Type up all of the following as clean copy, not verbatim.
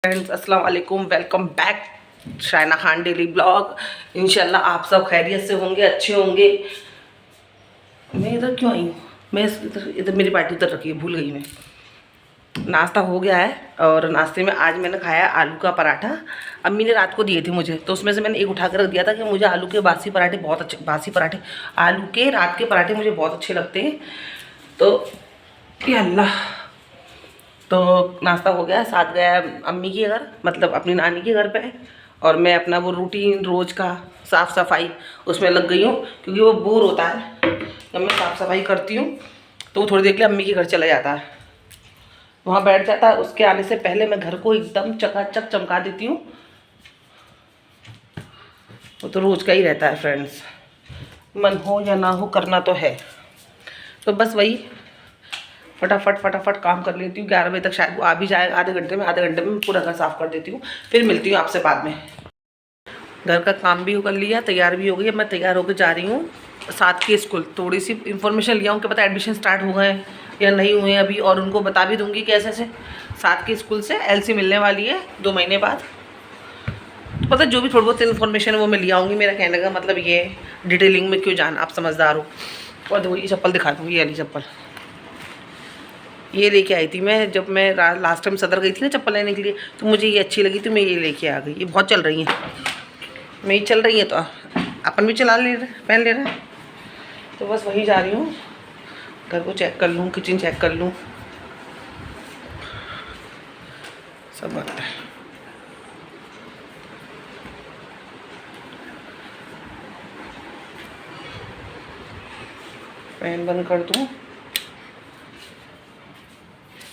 Friends अस्सलाम वालेकुम, welcome back Shaina Khan daily blog. इंशाल्लाह आप सब खैरियत से होंगे, अच्छे होंगे। मैं इधर क्यों आई हूँ? मैं इधर मेरी पार्टी उधर रखी है, भूल गई मैं। नाश्ता हो गया है और नाश्ते में आज मैंने खाया आलू का पराठा। अम्मी ने रात को दिए थे मुझे, तो उसमें से मैंने एक उठा कर रख दिया था कि मुझे आलू के बासी पराठे बहुत अच्छे, बासी पराठे आलू के रात के पराठे मुझे बहुत अच्छे लगते हैं। तो या अल्लाह, तो नाश्ता हो गया, साथ गया अम्मी के घर, मतलब अपनी नानी के घर पे। और मैं अपना वो रूटीन रोज़ का साफ़ सफाई उसमें लग गई हूँ, क्योंकि वो बोर होता है जब मैं साफ़ सफाई करती हूँ। तो वो थोड़ी देर के लिए अम्मी के घर चला जाता है, वहाँ बैठ जाता है। उसके आने से पहले मैं घर को एकदम चकाचक चमका देती हूँ। वो तो रोज़ का ही रहता है फ्रेंड्स, मन हो या ना हो करना तो है। तो बस वही फटाफट काम कर लेती हूँ। 11 बजे तक शायद वो आ भी जाए, आधे घंटे में पूरा घर साफ़ कर देती हूँ। फिर मिलती हूँ आपसे बाद में। घर का काम भी कर लिया, तैयार भी हो गई। अब मैं तैयार होकर जा रही हूँ साथ के स्कूल। थोड़ी सी इन्फॉर्मेशन लिया हूँ कि पता एडमिशन स्टार्ट हो गए या नहीं हुए अभी, और उनको बता भी दूँगी कैसे से। साथ के स्कूल से LC मिलने वाली है 2 महीने बाद। तो पता जो भी थोड़ी बहुत इन्फॉर्मेशन है वो मैं लिया आऊँगी। मेरा कहने का मतलब ये डिटेलिंग में क्यों जाना, आप समझदार हो। और देखो ये चप्पल दिखा दूँ, ये वाली चप्पल ये लेके आई थी मैं जब मैं लास्ट टाइम सदर गई थी ना चप्पल लेने के लिए। तो मुझे ये अच्छी लगी तो मैं ये लेके आ गई। ये बहुत चल रही है, मेरी चल रही है तो अपन भी चला ले रहे, पहन ले रहे हैं। तो बस वही जा रही हूँ, घर को चेक कर लूँ, किचन चेक कर लूँ, सब वक्त है। फैन बंद कर दूँ,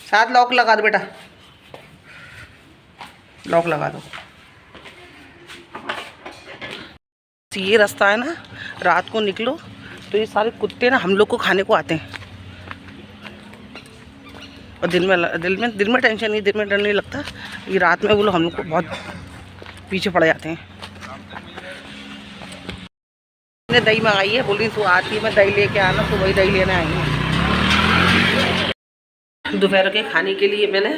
साथ लॉक लगा दो बेटा, लॉक लगा दो। ये रास्ता है ना, रात को निकलो तो ये सारे कुत्ते ना हम लोग को खाने को आते हैं। और दिन में टेंशन नहीं, दिन में डर नहीं लगता। ये रात में वो लोग हम लोग को बहुत पीछे पड़ जाते हैं। मैंने दही मंगाई है, बोल रही तू आती है मैं दही लेके आना, तो वही दही लेने आई हूँ। दोपहर के खाने के लिए मैंने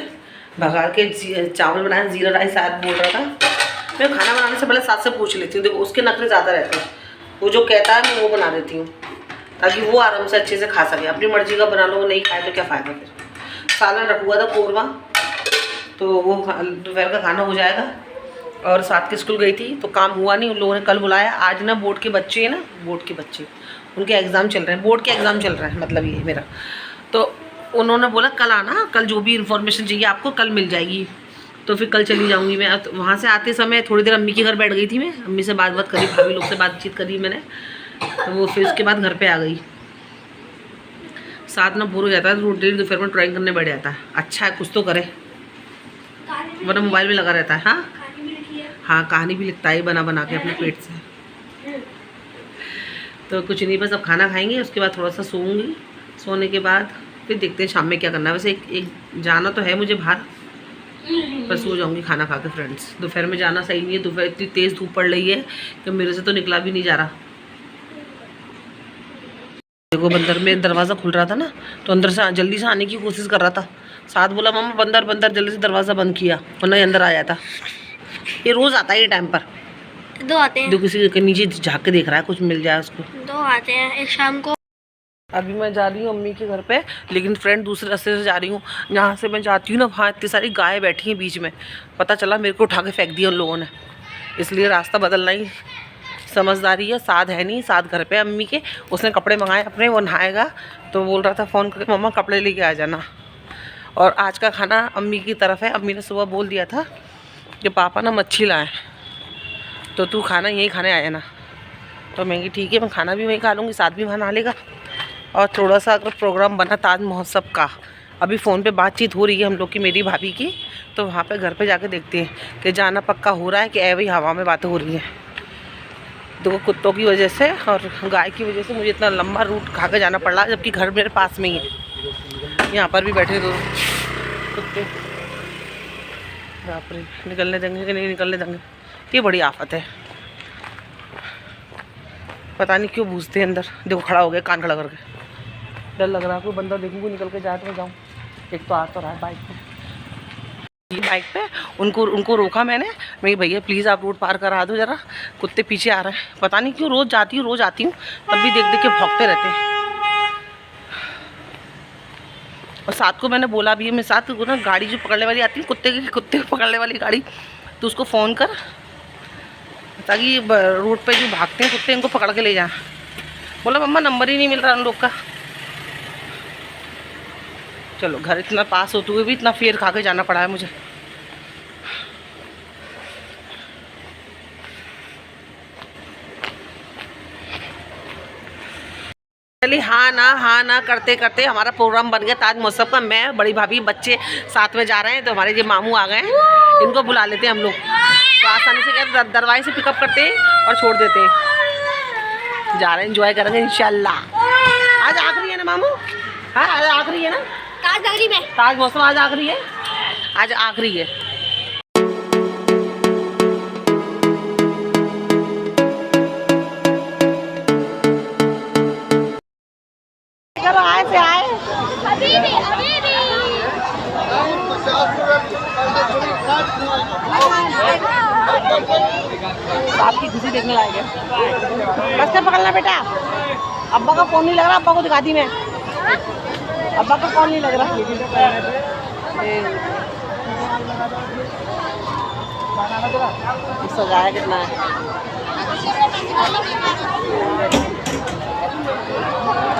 भगार के चावल बनाया, जीरा राइस शायद बोल रहा था। मैं खाना बनाने से पहले साथ से पूछ लेती हूँ, देखो उसके नखरे ज़्यादा रहते हैं। वो जो कहता है मैं वो बना देती हूँ, ताकि वो आराम से अच्छे से खा सके। अपनी मर्जी का बना लो, वो नहीं खाए तो क्या फ़ायदा फिर। सालन रखा हुआ था कोरवा, तो वो दोपहर का खाना हो जाएगा। और साथ के स्कूल गई थी तो काम हुआ नहीं, उन लोगों ने कल बुलाया। आज ना बोर्ड के बच्चे हैं ना, बोर्ड के बच्चे, उनके एग्ज़ाम चल रहे हैं, बोर्ड के एग्ज़ाम चल रहे हैं मतलब ये मेरा। तो उन्होंने बोला कल आना, कल जो भी इन्फॉर्मेशन चाहिए आपको कल मिल जाएगी। तो फिर कल चली जाऊंगी मैं। तो वहाँ से आते समय थोड़ी देर अम्मी के घर बैठ गई थी मैं, अम्मी से बात करी, भाभी लोग से बातचीत करी मैंने। तो वो फिर उसके बाद घर पे आ गई। साथ ना बोर हो जाता है, रोटी दोपहर में ड्राइंग करने बैठ जाता है। अच्छा है कुछ तो करे, वरना मोबाइल में लगा रहता है। हाँ कहानी भी लिखता है बना बना के अपने पेट से। तो कुछ नहीं, बस अब खाना खाएंगे, उसके बाद थोड़ा सा सोऊंगी। सोने के बाद फिर देखते हैं शाम में क्या करना है। वैसे एक जाना तो है मुझे बाहर, पर सो जाऊंगी खाना खा के फ्रेंड्स। दोपहर में जाना सही नहीं है, दोपहर इतनी तेज़ धूप पड़ रही है कि मेरे से तो निकला भी नहीं जा रहा। देखो बंदर में दरवाज़ा खुल रहा था ना, तो अंदर से जल्दी से आने की कोशिश कर रहा था। साथ बोला मम्मा बंदर बंदर, जल्दी से दरवाज़ा बंद किया वरना ही अंदर आ जाता। ये रोज़ आता है ये टाइम पर। 2 आते हैं, जो किसी के नीचे झाँक के देख रहा है कुछ मिल जाए उसको। 2 आते हैं, एक शाम को। अभी मैं जा रही हूँ अम्मी के घर पे, लेकिन फ्रेंड दूसरे रास्ते से जा रही हूँ। जहाँ से मैं जाती हूँ ना, वहाँ इतनी सारी गायें बैठी हैं बीच में। पता चला मेरे को उठा के फेंक दिया उन लोगों ने, इसलिए रास्ता बदलना ही समझदारी है। साथ है नहीं, साथ घर पे अम्मी के, उसने कपड़े मंगाए अपने, वो नहाएगा। तो बोल रहा था फ़ोन करके मम्मा कपड़े लेके आ जाना। और आज का खाना अम्मी की तरफ है। अम्मी ने सुबह बोल दिया था कि पापा ना मच्छी लाएँ, तो तू खाना यहीं खाने आया ना। तो मैं ठीक है, मैं खाना भी वहीं खा लूँगी, साथ भी वहाँ नहा लेगा। और थोड़ा सा अगर प्रोग्राम बना ताज महोत्सव का, अभी फ़ोन पे बातचीत हो रही है हम लोग की, मेरी भाभी की। तो वहाँ पे घर पे जाके देखते हैं कि जाना पक्का हो रहा है कि वही हवा में बातें हो रही हैं। तो कुत्तों की वजह से और गाय की वजह से मुझे इतना लंबा रूट खा के जाना पड़ रहा है, जबकि घर मेरे पास में ही है। यहाँ पर भी बैठे 2 कुत्ते, बाप रे, निकलने देंगे कि नहीं निकलने देंगे, ये बड़ी आफत है। पता नहीं क्यों भूसते हैं अंदर। देखो खड़ा हो गया कान खड़ा करके, डर लग रहा है कोई बंदा देखूँ निकल के जाए तो मैं जाऊँ। एक तो आ तो रहा है बाइक में। बाइक पे उनको उनको रोका मैंने भैया प्लीज़ आप रोड पार करा दो ज़रा, कुत्ते पीछे आ रहे हैं। पता नहीं क्यों रोज़ आती हूँ तब भी देख देख के भौंकते रहते हैं। और साथ को मैंने बोला भी है, मैं साथ को ना गाड़ी जो पकड़ने वाली आती है कुत्ते को पकड़ने वाली गाड़ी, तो उसको फ़ोन कर ताकि रोड पे जो भागते हैं कुत्ते इनको पकड़ के ले जाएं। बोला मम्मा नंबर ही नहीं मिल रहा उन लोग का। चलो घर इतना पास होते हुए भी इतना फेर खा के जाना पड़ा है मुझे। चलिए हाँ ना करते करते हमारा प्रोग्राम बन गया ताज महोत्सव का। मैं बड़ी भाभी बच्चे साथ में जा रहे हैं, तो हमारे ये मामू आ गए हैं, इनको बुला लेते हैं हम लोग। तो आसानी से क्या दरवाजे से पिकअप करते हैं और छोड़ देते हैं। जा रहे हैं, एंजॉय करेंगे इंशाल्लाह। आज आखिरी है ना मामू? हाँ आज आखिरी है ना ताज महोत्सव? आज आखिरी है, आज आखिरी है। आए से आए आपकी खुशी देखने लायक है। बस से पकड़ना बेटा। अब्बा का फोन नहीं लग रहा, अब्बा को दिखा दी मैं। अब्बा का फोन नहीं लग रहा। सजाया कितना है।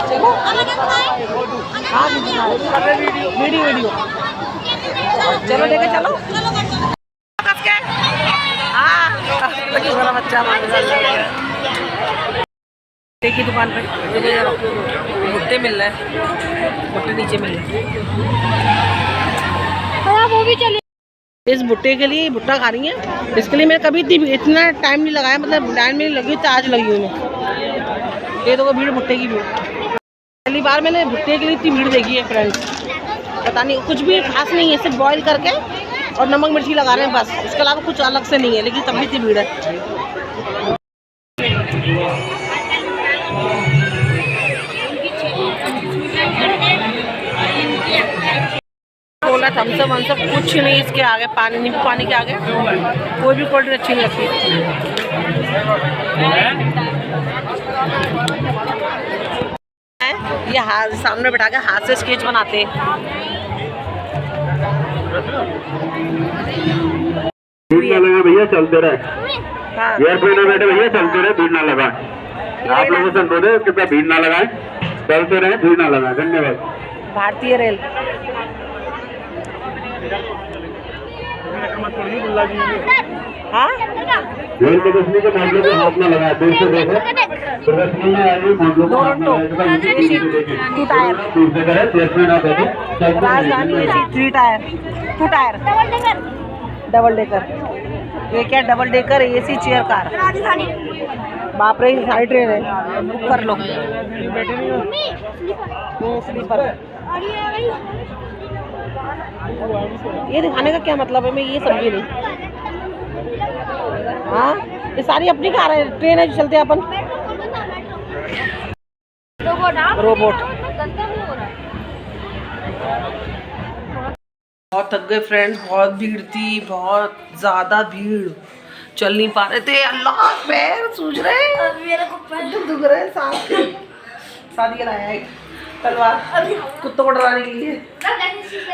चलो हाँ वीडियो चलो लेके चलो। हाँ बच्चा की दुकान पे भुट्टे मिल रहे हैं, भुट्टे नीचे मिल रहे हैं। वो भी चले इस भुट्टे के लिए भुट्टा खा रही है। इसके लिए मैं कभी इतना टाइम नहीं लगाया, मतलब लाइन में लगी तो आज लगी हूँ मैं। ये तो भीड़ भुट्टे की भीड़, पहली बार मैंने भुट्टे के लिए इतनी भीड़ देखी है फ्रेंड्स। पता नहीं कुछ भी खास नहीं है, सिर्फ बॉईल करके और नमक मिर्ची लगा रहे हैं बस, इसके अलावा कुछ अलग से नहीं है, लेकिन तब भी इतनी भीड़ है। कोला थम्सअप वम्सअप कुछ नहीं इसके आगे, पानी नींबू पानी के आगे कोई भी कोल्ड ड्रिंक अच्छी नहीं लगती। ये हाथ सामने बैठा के हाथ से स्केच बनाते हैं। भीड़ ना लगा भैया, चलते रहे। हाँ एयरपोर्ट में बैठे भैया, चलते रहे, भीड़ ना लगा। आप लोगों से बोले कृपया भीड़ ना लगाए, चलते रहे, भीड़ ना लगाए। धन्यवाद। भारतीय रेल हाँ रेल प्रदर्शनी के मामले में हाथ न लगाए, दूर से देखे। प्रदर्शनी में आए मामलों को हाथ न लगाए, दूर से कहे, देश में ना बैठे। राजधानी AC 3 tyre 2 tyre double decker. ये क्या double decker AC chair car? बाप रे सारी ट्रेन है, बुक कर लो। स्लीपर। ये दिखाने का क्या मतलब है, मैं ये समझी नहीं। हाँ ये सारी अपनी कार है, ट्रेन है जो चलते हैं अपन। रोबोट। बहुत थक गए फ्रेंड्स, बहुत भीड़ थी, बहुत ज़्यादा भीड़, चल नहीं पा रहे थे। अल्लाह पैर सूज रहे, मेरे को पैर दुख रहे हैं। साथ ये लाया एक तलवार कुत्तों को डराने के लिए।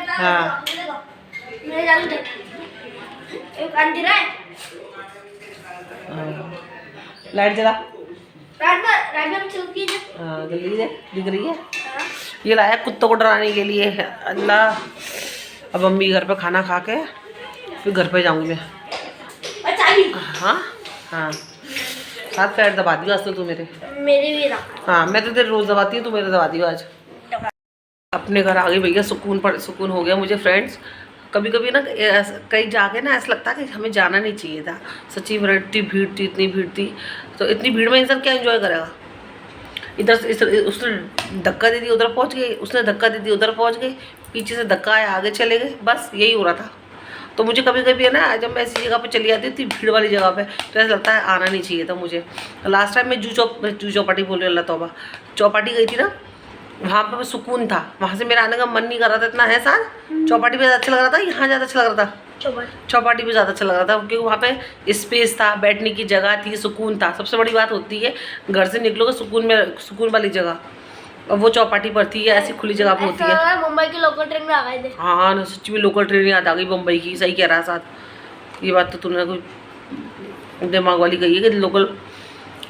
हाँ लाइट जला। हाँ जल्दी से दिख रही है। ये लाया कुत्तों को डराने के लिए। अल्लाह अब मम्मी घर पे खाना खा के फिर घर पे जाऊंगी मैं। हाँ हाँ हाथ पैर दबा दियो आज तो तू मेरे भी हाँ मैं तो तेरे रोज दबाती हूँ, तू मेरे दबा दियो आज। अपने घर आ गई भैया, सुकून हो गया मुझे फ्रेंड्स। कभी कभी ना कहीं जाके ना ऐसा लगता है कि हमें जाना नहीं चाहिए था। सच्ची में इतनी भीड़ थी, इतनी भीड़ थी, तो इतनी भीड़ में इंसान क्या एंजॉय करेगा। इधर से उसने धक्का दे दी उधर पहुंच गए, उसने धक्का दे दी उधर पहुंच गए, पीछे से धक्का आया आगे चले गए, बस यही हो रहा था। तो मुझे कभी कभी है ना, जब मैं ऐसी जगह पे चली जाती थी भीड़ वाली जगह पे, तो ऐसा लगता है आना नहीं चाहिए था मुझे। लास्ट टाइम मैं जू चौपाटी बोल रही, अल्लाह तौबा, चौपाटी गई थी ना, वहाँ पर सुकून था। वहाँ से मेरा आने का मन नहीं कर रहा था, इतना है साथ चौपाटी पे अच्छा लग रहा था, यहाँ ज़्यादा अच्छा लग रहा था। चौपाटी पे ज़्यादा अच्छा लग रहा था क्योंकि वहाँ पे स्पेस था, बैठने की जगह थी, सुकून था। सबसे बड़ी बात होती है घर से निकलोगे सुकून वाली जगह, और वो चौपाटी पर थी, ऐसी खुली जगह पर होती है। मुंबई की लोकल ट्रेन में आ गए थे। हाँ ना, सच में लोकल ट्रेन याद आ गई मुंबई की। सही कह रहा है साथ, ये बात तो तूने कोई दिमाग वाली कही है कि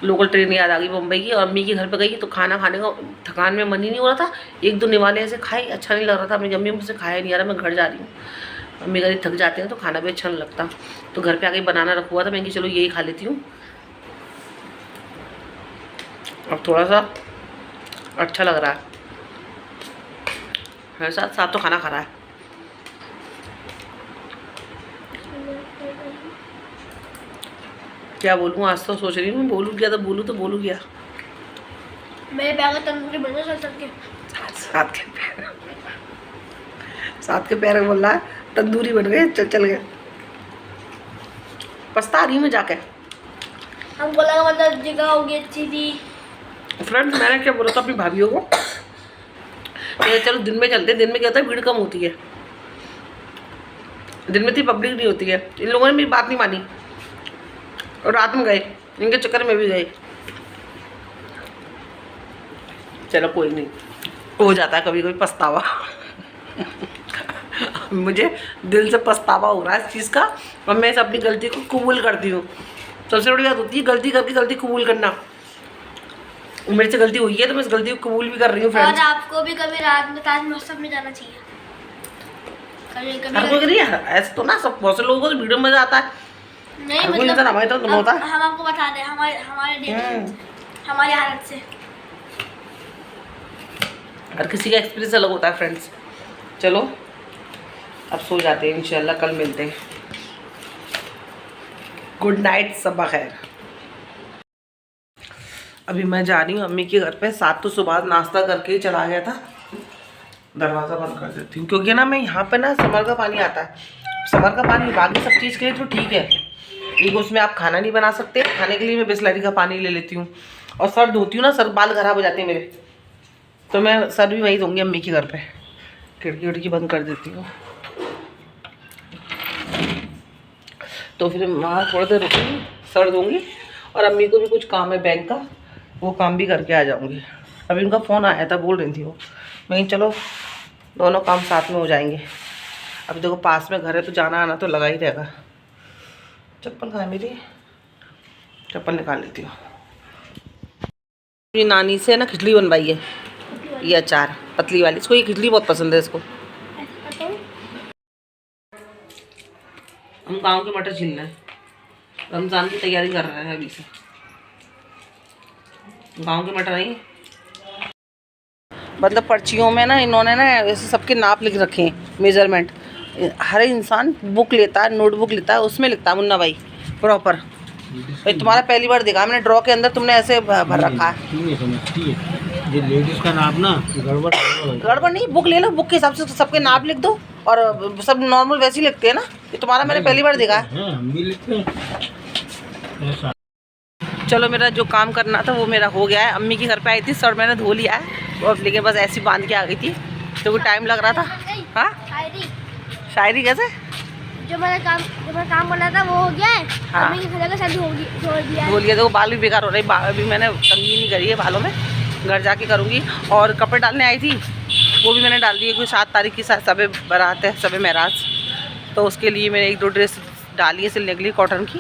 लोकल ट्रेन याद आ गई मुंबई की। और अम्मी के घर पे गई तो खाना खाने का थकान में मन ही नहीं हो रहा था। एक दो निवाले ऐसे खाए, अच्छा नहीं लग रहा था। मेरी अम्मी मुझसे खाया नहीं आ रहा, मैं घर जा रही हूँ। अम्मी कभी थक जाते हैं तो खाना भी अच्छा नहीं लगता, तो घर पे आके बनाना रखा हुआ था। मैं कि चलो यही खा लेती हूँ, अब थोड़ा सा अच्छा लग रहा है। मेरे साथ साथ तो खाना खा रहा है। क्या बोलूँ, आज तो सोच रही हूँ बोलूँ क्या, तो बोलूँ क्या। मेरे पैर का तंदूरी बन गया सबके। साथ के पैर बोल रहा है तंदूरी बन गए, चल गए। पछता रही हूँ मैं जाके। हमको लगा मतलब जगह होगी अच्छी थी। फ्रेंड्स मैंने क्या बोला था अपनी भाभीियों को, चलो दिन में चलते। दिन में क्या होता है, भीड़ कम होती है, दिन में इतनी पब्लिक नहीं होती है। इन लोगों ने मेरी बात नहीं मानी और रात में गए, इनके चक्कर में भी गए। चलो कोई नहीं, हो जाता है कभी कभी पछतावा। मुझे दिल से पछतावा हो रहा है इस चीज़ का, और मैं इस अपनी गलती को कबूल करती हूँ। सबसे बड़ी बात होती है गलती करके गलती कबूल करना। मेरे से गलती हुई है तो मैं इस गलती को कबूल भी कर रही हूँ फ्रेंड्स। और आपको भी कभी रात में ताज महोत्सव में जाना चाहिए। हर कोई करिए, ऐसे तो ना सब बहुत से लोगों को तो वीडियो में मजा आता है। नहीं हर कोई इंसान हमारे तरह होता है। हम आपको बता दें हमारे हालत से हर किसी का एक्सपीरियंस अलग होता है फ्रेंड्स। चलो अब सो जाते हैं, इंशाल्लाह कल मिलते हैं। गुड नाइट, सबा खैर। अभी मैं जा रही हूँ अम्मी के घर पे। 7 तो सुबह नाश्ता करके ही चला गया था। दरवाज़ा बंद कर देती हूँ क्योंकि ना मैं यहाँ पे ना समर का पानी आता है। समर का पानी बाकी सब चीज़ के लिए तो ठीक है, एक उसमें आप खाना नहीं बना सकते। खाने के लिए मैं बिस्लरी का पानी ले लेती हूँ, और सर धोती हूँ ना, सर बाल खराब हो जाते हैं मेरे, तो मैं सर भी वही दूँगी अम्मी के घर पे। खिड़की विड़की बंद कर देती हूँ, तो फिर वहाँ थोड़ी देर रुकूँगी, सर दूँगी, और अम्मी को भी कुछ काम है बैंक का, वो काम भी करके आ जाऊँगी। अभी उनका फ़ोन आया था, बोल रही थी वो, मैं चलो दोनों काम साथ में हो जाएंगे। अभी देखो पास में घर है तो जाना आना तो लगा ही रहेगा। चप्पल कहाँ है मेरी, चप्पल निकाल लेती हूँ। मेरी नानी से ना खिचड़ी बनवाई है, ये अचार पतली वाली, इसको ये खिचड़ी बहुत पसंद है इसको। हम गांव के मटर छील रहे हैं, रमज़ान की तैयारी कर रहे हैं अभी से। गांव के मटर नहीं, मतलब पर्चियों में ना इन्होंने ना ऐसे सबके नाप लिख रखे हैं, मेजरमेंट। हर इंसान बुक लेता है, नोटबुक लेता है, उसमें लिखता है मुन्ना भाई प्रॉपर। भाई तुम्हारा पहली बार देखा मैंने, ड्रॉ के अंदर तुमने ऐसे भर रखा है। लेडीज का नाप ना गड़बड़ नहीं, बुक ले लो, बुक के हिसाब से सबके नाप लिख दो, और सब नॉर्मल वैसे ही लिखते हैं ना। ये तुम्हारा मैंने पहली बार देखा है। हम भी लिखते हैं ऐसा। चलो मेरा जो काम करना था वो मेरा हो गया है। अम्मी के घर पे आई थी, सर मैंने धो लिया है, और लेकिन बस ऐसी बांध के आ गई थी क्योंकि टाइम लग रहा था। हाँ शायरी कैसे, जो मैंने काम करना था वो हो गया है। हाँ। अम्मी की घर का शादी धो दिया धो लिया, तो बाल भी बेकार हो रहे। अभी मैंने कंघी नहीं करी है बालों में, घर जाके करूँगी। और कपड़े डालने आई थी, वो भी मैंने डाल दिए क्योंकि 7 तारीख की सबे बारात है, सबे महराज, तो उसके लिए मैंने 1-2 ड्रेस डाली है सिलने के लिए कॉटन की।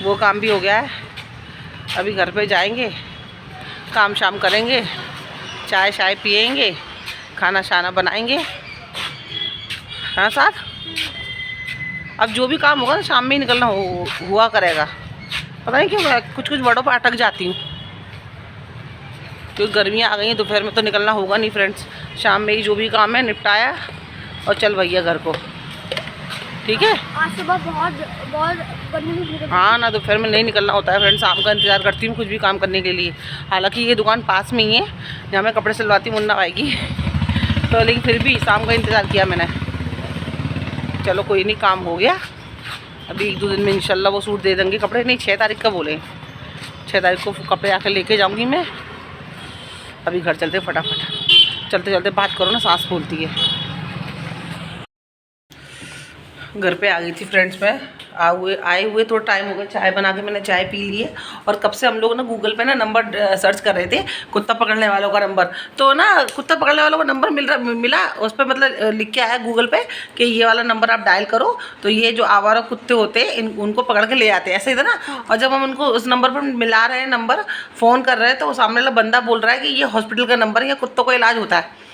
वो काम भी हो गया है। अभी घर पे जाएंगे, काम शाम करेंगे, चाय शाय पिएंगे, खाना शाना बनाएंगे। हाँ साथ अब जो भी काम होगा ना शाम में ही निकलना हुआ करेगा। पता नहीं क्यों मैं कुछ वर्डों पर अटक जाती हूँ, क्योंकि गर्मियाँ आ गई हैं। दोपहर में तो निकलना होगा नहीं फ्रेंड्स, शाम में ही जो भी काम है निपटाया और चल भैया घर को, ठीक है। आज सुबह बहुत गर्मी थी। हाँ ना, दोपहर में नहीं निकलना होता है फ्रेंड्स, शाम का इंतज़ार करती हूँ कुछ भी काम करने के लिए। हालांकि ये दुकान पास में ही है जहाँ मैं कपड़े सिलवाती मुन्ना भाई की, तो लेकिन फिर भी शाम का इंतज़ार किया मैंने। चलो कोई नहीं, काम हो गया। अभी 1-2 दिन में इंशाल्लाह वो सूट दे देंगे। कपड़े नहीं, 6 तारीख का बोले, 6 तारीख को कपड़े आकर लेके जाऊँगी मैं। अभी घर चलते फटाफट, चलते चलते बात करो ना, सांस फूलती है। घर पे आ गई थी फ्रेंड्स। मैं आए हुए थोड़ा टाइम हो गया, चाय बना के मैंने चाय पी ली है। और कब से हम लोग ना गूगल पे ना नंबर सर्च कर रहे थे कुत्ता पकड़ने वालों का नंबर। तो ना कुत्ता पकड़ने वालों का नंबर मिला उस पर, मतलब लिख के आया गूगल पे कि ये वाला नंबर आप डायल करो तो ये जो आवारा कुत्ते होते हैं उनको पकड़ के ले आते हैं, ऐसे ही था ना। और जब हम उनको उस नंबर पर मिला रहे हैं, नंबर फ़ोन कर रहे हैं, तो वो सामने वाला बंदा बोल रहा है कि ये हॉस्पिटल का नंबर है या कुत्तों का इलाज होता है।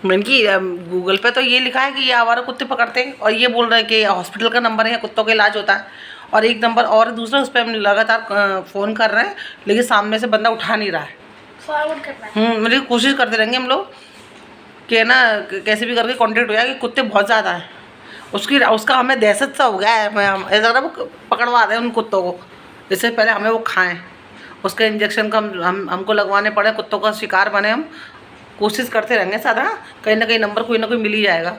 मैंने कि गूगल पे तो ये लिखा है कि ये आवारा कुत्ते पकड़ते हैं, और ये बोल रहे हैं कि हॉस्पिटल का नंबर है या कुत्तों का इलाज होता है। और एक नंबर और दूसरा, उस पर हम लगातार फ़ोन कर रहे हैं, लेकिन सामने से बंदा उठा नहीं रहा है। फॉरवर्ड करना है। मतलब कोशिश करते रहेंगे हम लोग कि ना कैसे भी करके कांटेक्ट हो जाए, कि कुत्ते बहुत ज़्यादा हैं। उसका हमें दहशत सा हो गया है। ऐसा लग रहा है वो पकड़वा दें उन कुत्तों को, इससे पहले हमें वो खाएँ। उसका इंजेक्शन का हमको लगवाने पड़े, कुत्तों का शिकार बने हम। कोशिश करते रहेंगे सारा, कहीं ना कहीं नंबर कोई ना कोई मिल ही जाएगा।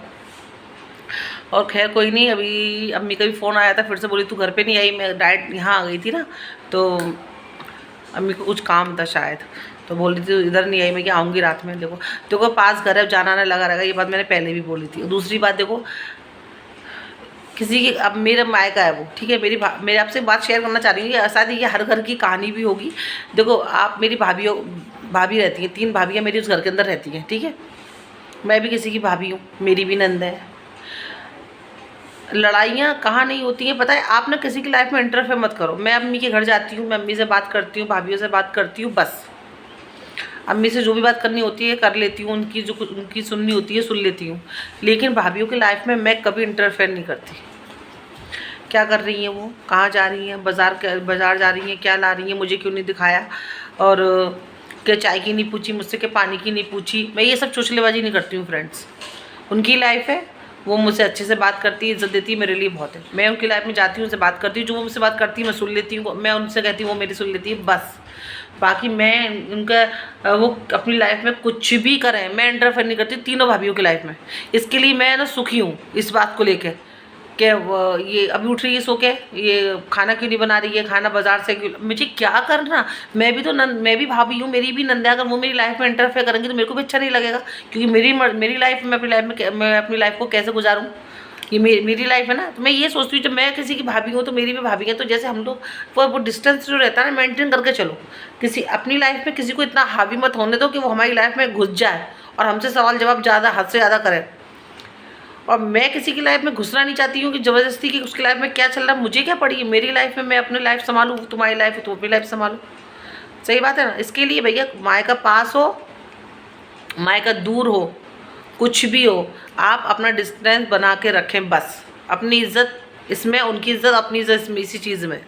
और खैर कोई नहीं, अभी अम्मी का भी फ़ोन आया था, फिर से बोली तू घर पे नहीं आई। मैं डायरेक्ट यहाँ आ गई थी ना, तो अम्मी को कुछ काम था शायद, तो बोल रही थी इधर नहीं आई। मैं क्या आऊँगी रात में। देखो पास घर है, जाना आना लगा रहेगा। ये बात मैंने पहले भी बोली थी। और दूसरी बात देखो, किसी की, अब मेरा मायका है वो, ठीक है। मेरे आपसे बात शेयर करना चाह रही हूँ, शायद ये हर घर की कहानी भी होगी। देखो आप, मेरी भाभी रहती हैं, 3 भाभियाँ मेरी उस घर के अंदर रहती हैं, ठीक है। मैं भी किसी की भाभी हूँ, मेरी भी नंद है। लड़ाइयाँ कहाँ नहीं होती हैं, पता है। आप ना किसी की लाइफ में इंटरफेयर मत करो। मैं अम्मी के घर जाती हूँ, मैं अम्मी से बात करती हूँ, भाभीयों से बात करती हूँ, बस। अम्मी से जो भी बात करनी होती है कर लेती हूँ, उनकी सुननी होती है सुन लेती हूँ। लेकिन भाभीयों की लाइफ में मैं कभी इंटरफेयर नहीं करती। क्या कर रही हैं वो, कहाँ जा रही हैं, बाज़ार जा रही हैं, क्या ला रही हैं, मुझे क्यों नहीं दिखाया। और क्या चाय की नहीं पूछी मुझसे, कि पानी की नहीं पूछी। मैं ये सब चुचलेबाजी नहीं करती हूँ फ्रेंड्स। उनकी लाइफ है, वो मुझसे अच्छे से बात करती है, इज़्ज़त देती है, मेरे लिए बहुत है। मैं उनकी लाइफ में जाती हूँ, उनसे बात करती हूँ, जो वो मुझसे बात करती है मैं सुन लेती हूँ, मैं उनसे कहती हूँ वो मेरी सुन लेती है, बस। बाकी मैं उनका वो अपनी लाइफ में कुछ भी करें, मैं इंटरफेयर नहीं करती तीनों भाभीयों की लाइफ में। इसके लिए मैं ना सुखी हूँ इस बात को लेकर कि ये अभी उठ रही है सो के, ये खाना क्यों नहीं बना रही है, खाना बाज़ार से क्यों, मुझे क्या करना। मैं भी भाभी हूँ, मेरी भी नंद है। अगर वो मेरी लाइफ में इंटरफेयर करेंगी तो मेरे को भी अच्छा नहीं लगेगा, क्योंकि मेरी लाइफ में मैं अपनी लाइफ को कैसे गुजारूँ। ये मेरी लाइफ है ना। तो मैं ये सोचती हूँ जब मैं किसी की भाभी हूँ तो मेरी भी भाभी है। तो जैसे हम लोग वो डिस्टेंस जो रहता है ना, मेंटेन करके चलो। किसी अपनी लाइफ में किसी को इतना हावी मत होने दो कि वो हमारी लाइफ में घुस जाए और हमसे सवाल जवाब ज़्यादा, हद से ज़्यादा करें। और मैं किसी की लाइफ में घुसना नहीं चाहती हूँ कि ज़बरदस्ती कि उसकी लाइफ में क्या चल रहा है मुझे क्या पड़ी है। मेरी लाइफ में मैं अपनी लाइफ संभालूँ, तुम्हारी लाइफ है तो अपनी लाइफ संभालो। सही बात है ना। इसके लिए भैया मायका पास हो, मायका दूर हो, कुछ भी हो, आप अपना डिस्टेंस बना के रखें बस। अपनी इज्जत इसमें, उनकी इज्जत, अपनी इज्जत इसमें, इसी चीज़ में।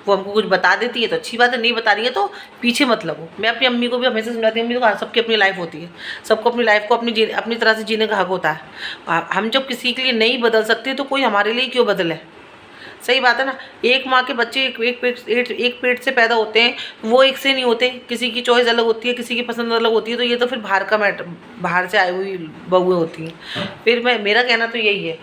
वो हमको कुछ बता देती है तो अच्छी बात है, नहीं बता रही है तो पीछे मत लगो। मैं अपनी अम्मी को भी हमेशा समझाती हूँ, अम्मी तो सबकी अपनी लाइफ होती है, सबको अपनी लाइफ को अपनी तरह से जीने का हक होता है। हम जब किसी के लिए नहीं बदल सकते तो कोई हमारे लिए क्यों बदले। सही बात है ना। एक माँ के बच्चे एक पेट से पैदा होते हैं, वो एक से नहीं होते। किसी की चॉइस अलग होती है, किसी की पसंद अलग होती है। तो ये तो फिर बाहर से आई हुई बहुएँ होती हैं। फिर मेरा कहना तो यही है।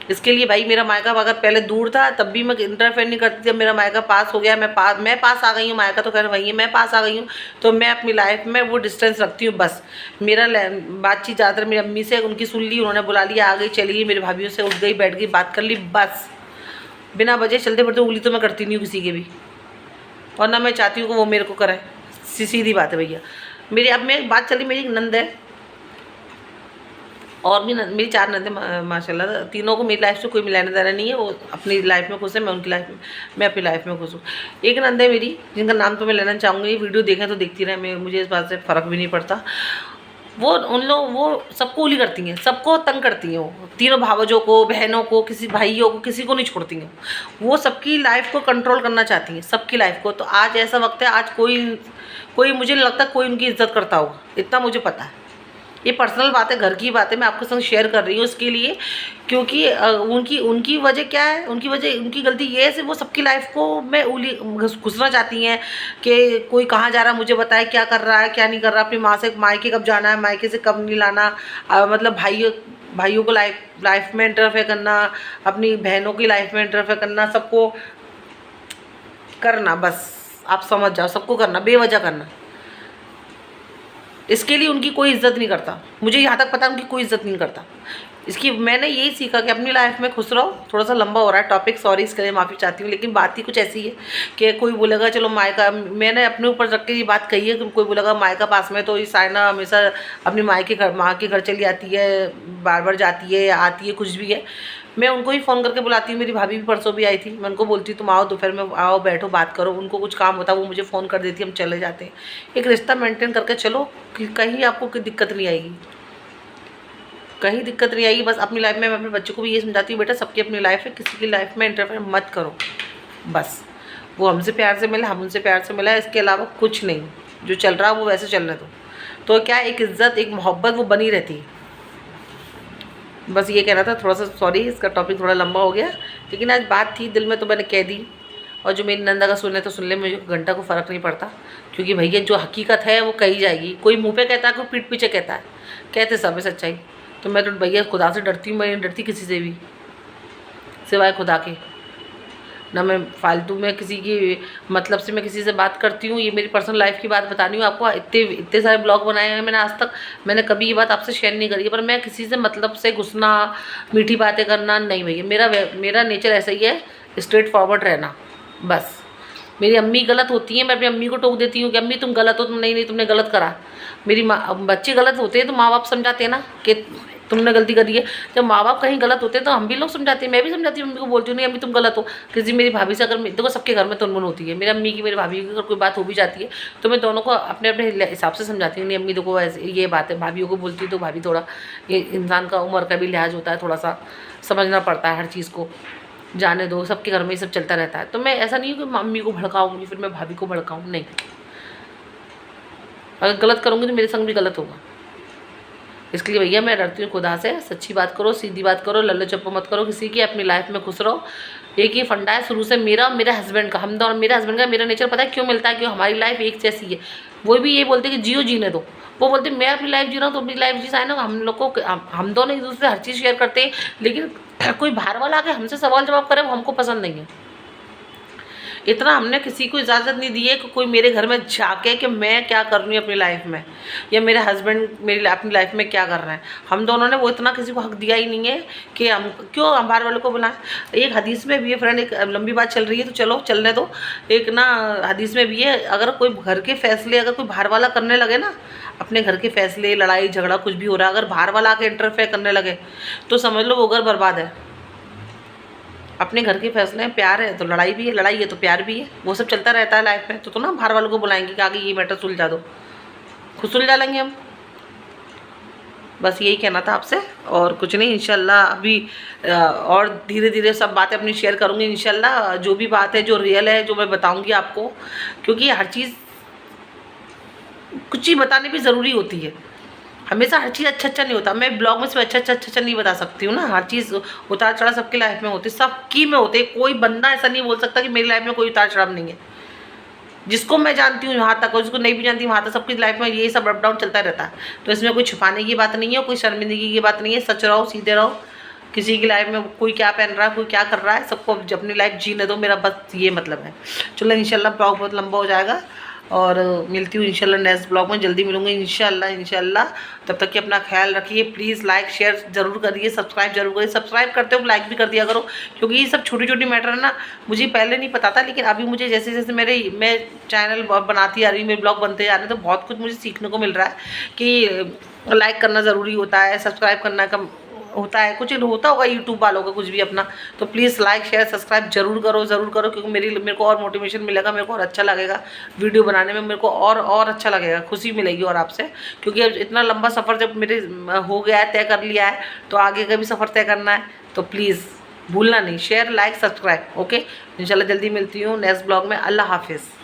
इसके लिए भाई मेरा मायका अगर पहले दूर था तब भी मैं इंटरफेयर नहीं करती थी। अब मेरा मायका पास हो गया, मैं पास आ गई हूँ। मायका तो खैर वही है, मैं पास आ गई हूँ। तो मैं अपनी लाइफ में वो डिस्टेंस रखती हूँ बस। मेरा बातचीत ज़्यादातर मेरी अम्मी से, उनकी सुन ली, उन्होंने बुला लिया, आ गई चली गई। मेरी भाभीयों से उठ गई, बैठ गई, बात कर ली, बस। बिना वजह चलते फिरते उंगली तो मैं करती नहीं हूँ किसी के भी, और ना मैं चाहती हूँ कि वो मेरे को करे। सीधी बात है भैया। अब मैं बात चली, मेरी एक नंद है और भी मेरी 4 नंद है माशाल्लाह। तीनों को मेरी लाइफ से कोई मिलाने देना नहीं है। वो अपनी लाइफ में खुश है, मैं उनकी लाइफ में, मैं अपनी लाइफ में खुश हूँ। एक नंद है मेरी जिनका नाम तो मैं लेना चाहूँगी, वीडियो देखें तो देखती रहे, मुझे इस बात से फ़र्क भी नहीं पड़ता। वो सबको उली करती हैं, सबको तंग करती हैं। वो तीनों भावजों को, बहनों को, किसी भाइयों को, किसी को नहीं छोड़ती हैं। वो सबकी लाइफ को कंट्रोल करना चाहती हैं, सबकी लाइफ को। तो आज ऐसा वक्त है, आज कोई मुझे नहीं लगता कोई उनकी इज्जत करता होगा, इतना मुझे पता है। ये पर्सनल बात है, घर की बात है, मैं आपके संग शेयर कर रही हूँ इसके लिए, क्योंकि उनकी वजह क्या है, उनकी गलती ये है कि वो सबकी लाइफ को मैं घुसना चाहती हैं कि कोई कहाँ जा रहा है मुझे बताए, क्या कर रहा है क्या नहीं कर रहा, अपनी माँ से मायके कब जाना है, मायके से कब नहीं लाना, मतलब भाइयों को लाइफ में इंटरफेयर करना, अपनी बहनों की लाइफ में इंटरफेयर करना, सबको करना, बस आप समझ जाओ, सबको करना, बेवजह करना। इसके लिए उनकी कोई इज्जत नहीं करता, मुझे यहाँ तक पता है उनकी कोई इज्जत नहीं करता। इसकी मैंने यही सीखा कि अपनी लाइफ में खुश रहो। थोड़ा सा लंबा हो रहा है टॉपिक, सॉरी इसके लिए माफ़ी चाहती हूँ, लेकिन बात ही कुछ ऐसी है कि कोई बोलेगा चलो मायका, मैंने अपने ऊपर रख के ये बात कही है कि कोई बोलेगा मायका पास में तो ये साइना हमेशा अपनी माँ के घर चली आती है, बार बार जाती है आती है, कुछ भी है। मैं उनको ही फ़ोन करके बुलाती हूँ। मेरी भाभी भी परसों भी आई थी, मैं उनको बोलती हूँ तुम आओ दोपहर में, आओ बैठो बात करो। उनको कुछ काम होता है वो मुझे फ़ोन कर देती है, हम चले जाते हैं। एक रिश्ता मेंटेन करके चलो कि कहीं आपको कोई दिक्कत नहीं आएगी, कहीं दिक्कत नहीं आएगी। बस अपनी लाइफ में मैं अपने बच्चों को भी ये समझाती हूँ बेटा सबकी अपनी लाइफ है, किसी की लाइफ में इंटरफेयर मत करो। बस वो हमसे प्यार से मिला, हम उनसे प्यार से मिला, इसके अलावा कुछ नहीं। जो चल रहा है वो वैसे चलने दो। तो क्या एक इज़्ज़त एक मोहब्बत वो बनी रहती है। बस ये कहना था। थोड़ा सा सॉरी इसका टॉपिक थोड़ा लंबा हो गया, लेकिन आज बात थी दिल में तो मैंने कह दी। और जो मेरी नंदा का सुनने तो सुन ले, मुझे घंटा को फ़र्क नहीं पड़ता, क्योंकि भैया जो हकीकत है वो कही जाएगी। कोई मुंह पे कहता है, कोई पीठ पीछे कहता है, कहते सब है सच्चाई। तो मैं तो भैया खुदा से डरती हूँ, मैं नहीं डरती किसी से भी सिवाय खुदा के। ना मैं फालतू में किसी की मतलब से मैं किसी से बात करती हूँ। ये मेरी पर्सनल लाइफ की बात बता रही हूँ आपको। इतने सारे ब्लॉग बनाए हैं मैंने, आज तक मैंने कभी ये बात आपसे शेयर नहीं करी है। पर मैं किसी से मतलब से घुसना, मीठी बातें करना नहीं भैया। मेरा नेचर ऐसा ही है, स्ट्रेट फॉरवर्ड रहना। बस मेरी अम्मी गलत होती हैं, मैं अपनी अम्मी को टोक देती हूँ कि अम्मी तुम गलत हो, तुम नहीं तुमने गलत करा। मेरी माँ, बच्चे गलत होते हैं तो माँ बाप समझाते हैं ना कि तुमने गलती करी है। जब माँ बाप कहीं गलत होते हैं तो हम भी लोग समझाते हैं, मैं भी समझाती हूँ, मम्मी को बोलती हूँ नहीं अम्मी तुम गलत हो। किसी मेरी भाभी से अगर देखो सबके घर में तुनमुन होती है, मेरी अम्मी की मेरी भाभी की अगर कोई बात हो भी जाती है तो मैं दोनों को अपने अपने हिसाब से समझाती हूँ। नहीं अम्मी देखो ऐसे ये बात है, भाभीयों को बोलती हूँ तो भाभी थोड़ा, ये इंसान का उम्र का भी लिहाज होता है, थोड़ा सा समझना पड़ता है हर चीज़ को, जाने दो, सबके घर में ये सब चलता रहता है। तो मैं ऐसा नहीं हूँ कि मम्मी को भड़काऊँगी फिर मैं भाभी को भड़काऊँ, नहीं। अगर गलत करूँगी तो मेरे संग भी गलत होगा। इसलिए भैया मैं डरती हूँ खुदा से। सच्ची बात करो, सीधी बात करो, लल्ले चप्पो मत करो किसी की, अपनी लाइफ में खुश रहो। एक ही फंडा है शुरू से मेरा और मेरे हस्बैंड का, हम दोनों, मेरे हस्बैंड का मेरा नेचर पता है क्यों मिलता है, क्यों हमारी लाइफ एक जैसी है। वो भी ये बोलते कि जियो जीने दो, वो बोलते मैं अपनी लाइफ जी रहा हूँ तो अपनी लाइफ जी साइन। हम लोग को हम दोनों एक दूसरे से हर चीज़ शेयर करते हैं, लेकिन कोई बाहर वाला आके हमसे सवाल जवाब करे वो हमको पसंद नहीं है। इतना हमने किसी को इजाज़त नहीं दी है कि कोई मेरे घर में झाँके कि मैं क्या कर रही हूँ अपनी लाइफ में, या मेरे हस्बैंड मेरी अपनी लाइफ में क्या कर रहे हैं। हम दोनों ने वो इतना किसी को हक दिया ही नहीं है कि हम क्यों हम बाहर वालों को बुलाएं। एक हदीस में भी है फ्रेंड, एक लंबी बात चल रही है तो चलो चलने दो। एक ना हदीस में भी है, अगर कोई घर के फैसले अगर कोई बाहर वाला करने लगे ना, अपने घर के फैसले, लड़ाई झगड़ा कुछ भी हो रहा है, अगर बाहर वाला आके इंटरफेयर करने लगे तो समझ लो वो घर बर्बाद है। अपने घर के फैसले हैं, प्यार है तो लड़ाई भी है, लड़ाई है तो प्यार भी है, वो सब चलता रहता है लाइफ में। तो ना बाहर वालों को बुलाएंगे कि आगे ये मैटर सुलझा दो, खुद सुलझा लेंगे हम। बस यही कहना था आपसे और कुछ नहीं। इंशाल्लाह अभी और धीरे धीरे सब बातें अपनी शेयर करूँगी इंशाल्लाह। जो भी बात है जो रियल है जो मैं बताऊँगी आपको, क्योंकि हर चीज़ कुछ ही बताने भी ज़रूरी होती है। हमेशा हर चीज़ अच्छा नहीं होता। मैं ब्लॉग में सिर्फ अच्छा नहीं बता सकती हूँ ना। हर चीज़ उतार चढ़ाव सबकी लाइफ में होती है, सबकी में होते। कोई बंदा ऐसा नहीं बोल सकता कि मेरी लाइफ में कोई उतार चढ़ाव नहीं है। जिसको मैं जानती हूँ यहाँ तक और जिसको नहीं भी जानती वहाँ तक सबकी लाइफ में ये सब अप डाउन चलता रहता है। तो इसमें कोई छुपाने की बात नहीं है, कोई शर्मिंदगी की बात नहीं है। सच रहो, सीधे रहो। किसी की लाइफ में कोई क्या पहन रहा है, कोई क्या कर रहा है, सबको अपनी लाइफ जीने दो, मेरा बस ये मतलब है। चलो इंशाल्लाह ब्लॉग बहुत लंबा हो जाएगा और मिलती हूँ इंशाल्लाह नेक्स्ट ब्लॉग में, जल्दी मिलूँगी इंशाल्लाह। तब तक कि अपना ख्याल रखिए। प्लीज़ लाइक शेयर ज़रूर करिए, सब्सक्राइब जरूर करिए। सब्सक्राइब करते हो लाइक भी कर दिया करो, क्योंकि ये सब छोटी छोटी मैटर है ना। मुझे पहले नहीं पता था, लेकिन अभी मुझे जैसे जैसे मैं चैनल बनाती आ रही हूँ, मेरे ब्लॉग बनते जा रहे हैं, तो बहुत कुछ मुझे सीखने को मिल रहा है कि लाइक करना ज़रूरी होता है, सब्सक्राइब करना कम होता है, कुछ होता होगा यूट्यूब वालों का कुछ भी अपना। तो प्लीज़ लाइक शेयर सब्सक्राइब ज़रूर करो, क्योंकि मेरे को और मोटिवेशन मिलेगा, मेरे को और अच्छा लगेगा वीडियो बनाने में, मेरे को और अच्छा लगेगा, खुशी मिलेगी। और आपसे क्योंकि अब इतना लंबा सफ़र जब मेरे हो गया है, तय कर लिया है, तो आगे का भी सफ़र तय करना है। तो प्लीज़ भूलना नहीं, शेयर लाइक सब्सक्राइब। ओके, इंशाल्लाह जल्दी मिलती हूँ नेक्स्ट ब्लॉग में। अल्लाह हाफिज़।